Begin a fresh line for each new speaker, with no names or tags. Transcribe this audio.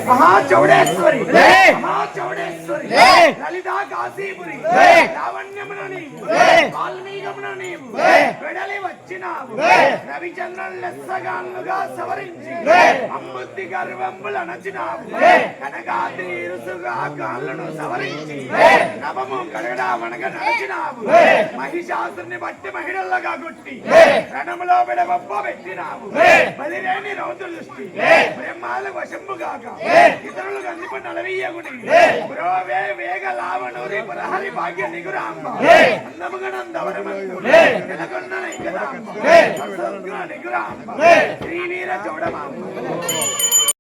महाचौड़ेश्वरी महाचौड़ेश्वरी ललिता काशीपुरी लावण्यमुनु नीवु वाल्मीकमुनु नीवु వెడలి వచ్చినావు రవిచంద్రుని లెస్సగాన్లుగా సవరించి అమ్ముద్ది గర్వంబుల నచినావు కనకాద్రి ఇరుసుగా కాళ్ళను సవరించి నవము కడగడా మనక నడిచినావు మహిషాసుని బట్టి మహిళలుగా గుట్టి రణములో విడవప్ప పెట్టినావు బలిరేని రౌతు దృష్టి బ్రహ్మాల వశంబుగాక ఇతరులు గందిప నలవీయగుని బ్రోవే వేగ లావణూరి పురహరి భాగ్య నిగురాంబ అందముగనందవరమందు నెలకొన్న నిగురాంబ నిగురాంబ శ్రీవీర చౌడమాంబ